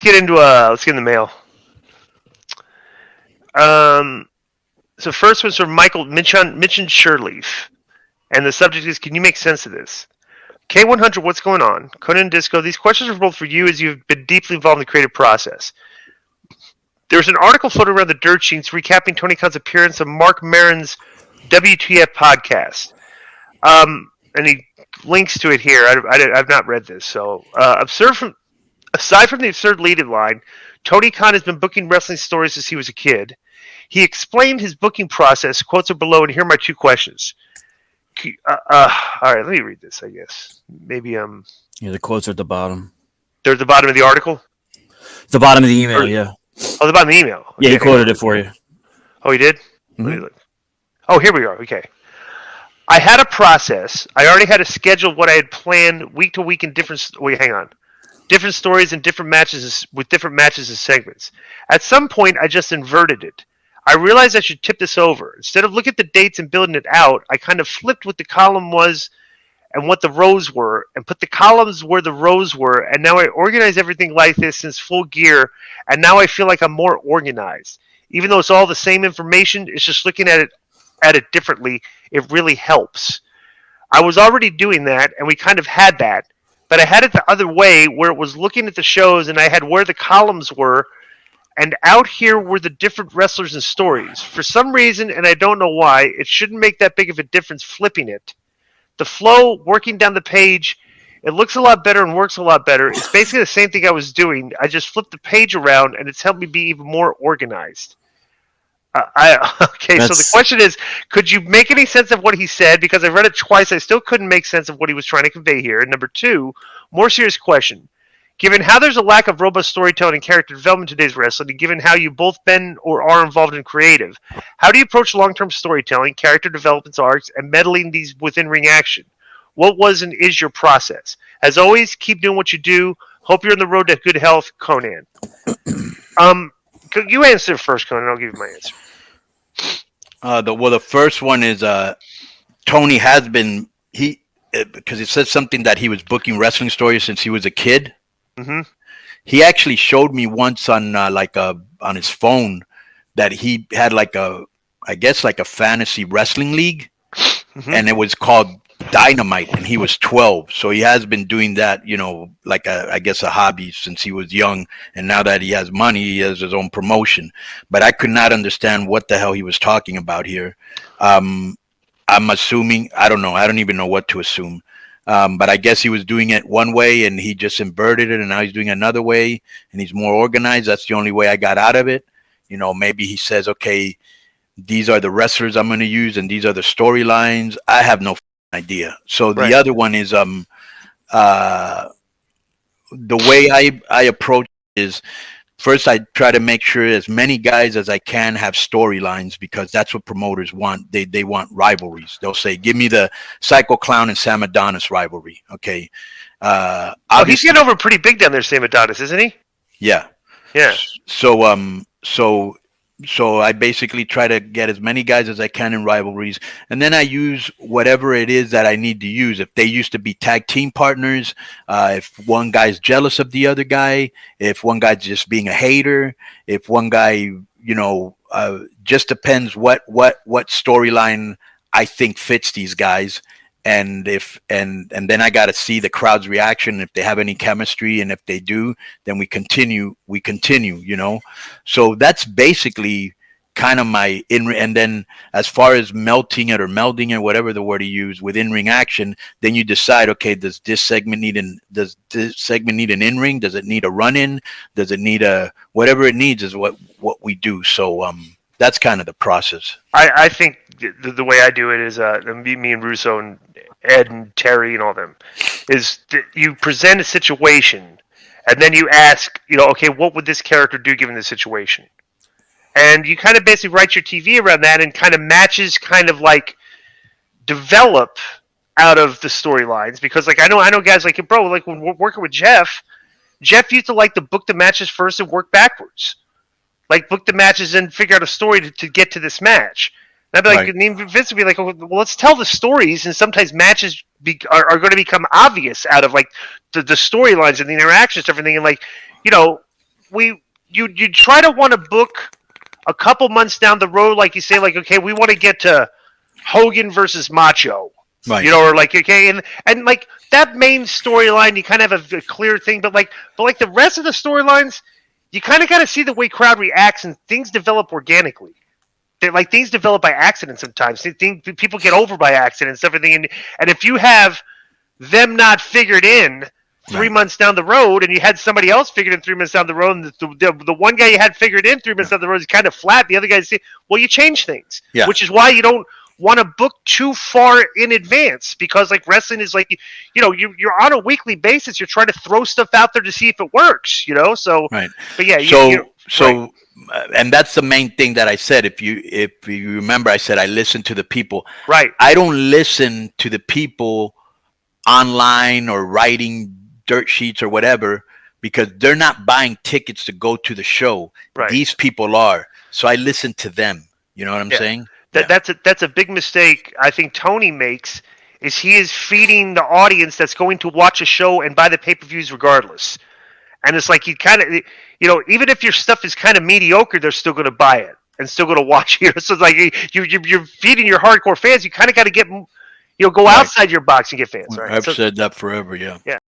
Let's get in the mail. Um, so first one's from Michael mentioned Shirleaf, and the subject is: Can you make sense of this? K100, what's going on? Conan Disco, these questions are both for you as you've been deeply involved in the creative process. There's an article floating around the dirt sheets recapping Tony Khan's appearance on Mark Maron's WTF podcast. And he links to it here. I've not read this. So, aside from the absurd lead-in line, Tony Khan has been booking wrestling stories since he was a kid. He explained his booking process. Quotes are below, and here are my two questions. All right, let me read this. I guess maybe Yeah, the quotes are at the bottom. they're at the bottom of the article. The bottom of the email, yeah. Oh, the bottom of the email. Yeah, he quoted it for you. Oh, he did. Mm-hmm. Oh, here we are. Okay. I had a process. I already had a schedule of what I had planned week to week in different. Wait, hang on. Different stories and different matches with different matches and segments. At some point, I just inverted it. I realized I should tip this over. Instead of looking at the dates and building it out, I kind of flipped what the column was and what the rows were, and put the columns where the rows were, and now I organize everything like this since full gear, and now I feel like I'm more organized. Even though it's all the same information, it's just looking at it differently. It really helps. I was already doing that, and we kind of had that, but I had it the other way, where it was looking at the shows, and I had where the columns were, and out here were the different wrestlers and stories. For some reason, and I don't know why, it shouldn't make that big of a difference flipping it. The flow, working down the page, it looks a lot better and works a lot better. It's basically the same thing I was doing. I just flipped the page around, and it's helped me be even more organized. So the question is, could you make any sense of what he said? Because I read it twice, I still couldn't make sense of what he was trying to convey here. And number two, more serious question. Given how there's a lack of robust storytelling and character development in today's wrestling, and given how you both been or are involved in creative, how do you approach long-term storytelling, character development arcs, and meddling these within ring action? What was and is your process? As always, keep doing what you do. Hope you're on the road to good health, Conan. You answer first, Conan. I'll give you my answer. The first one is Tony has been because it says something that he was booking wrestling stories since he was a kid. Mm-hmm. He actually showed me once on on his phone that he had I guess like a fantasy wrestling league, Mm-hmm. and it was called Dynamite, and he was 12. So he has been doing that, I guess a hobby since he was young. And now that he has money, he has his own promotion. But I could not understand what the hell he was talking about here. I'm assuming, I don't know. I don't even know what to assume. But I guess he was doing it one way and he just inverted it, and now he's doing it another way and he's more organized. That's the only way I got out of it. Maybe he says, okay, these are the wrestlers I'm going to use and these are the storylines. I have no idea. So the other one is the way I approach it is, first I try to make sure as many guys as I can have storylines, because that's what promoters want. They want rivalries. They'll say, give me the Psycho Clown and Sam Adonis rivalry. Okay. He's getting over pretty big down there, Sam Adonis, isn't he? Yeah. So I basically try to get as many guys as I can in rivalries, and then I use whatever it is that I need to use. If they used to be tag team partners, if one guy's jealous of the other guy, if one guy's just being a hater, if one guy, just depends what storyline I think fits these guys. And then I got to see the crowd's reaction, if they have any chemistry, and if they do, then we continue, So that's basically kind of my and then as far as melting it or melding it, whatever the word you use, with in-ring action, then you decide, okay, does this segment need an in-ring? Does it need a run-in? Does it need whatever it needs is what we do. So that's kind of the process. I think the way I do it is me and Russo and Ed and Terry and all them is you present a situation and then you ask, okay, what would this character do given the situation? And you kind of basically write your TV around that, and kind of matches kind of like develop out of the storylines. Because like I know guys like, bro, like when we're working with Jeff used to like to book the matches first and work backwards. Like book the matches and figure out a story to get to this match. And I'd be like, and Vince would be like, well, let's tell the stories, and sometimes matches are going to become obvious out of like the storylines and the interactions and everything. And like, you try to want to book a couple months down the road, like you say, like, okay, we want to get to Hogan versus Macho. Right. You know, or like, okay, and like that main storyline, you kind of have a clear thing, but like the rest of the storylines, you kind of got to see the way crowd reacts, and things develop organically. Like things develop by accident sometimes. People get over by accident, everything, and if you have them not figured in 3 months down the road, and you had somebody else figured in 3 months down the road, and the one guy you had figured in 3 months down the road is kind of flat. The other guy's well, you change things, which is why you don't want to book too far in advance, because like wrestling is like, you know, you're on a weekly basis. You're trying to throw stuff out there to see if it works, you know. So right. But yeah, so and that's the main thing that I said. If you remember, I said I listen to the people. Right. I don't listen to the people online or writing dirt sheets or whatever, because they're not buying tickets to go to the show. Right. These people are. So I listen to them. You know what I'm saying? That's a big mistake I think Tony makes, is he is feeding the audience that's going to watch a show and buy the pay-per-views regardless. And it's like, you kind of, you know, even if your stuff is kind of mediocre, they're still going to buy it and still going to watch it. So it's like you're feeding your hardcore fans. You kind of got to get, you know, go outside your box and get fans. Right? I've said that forever. Yeah.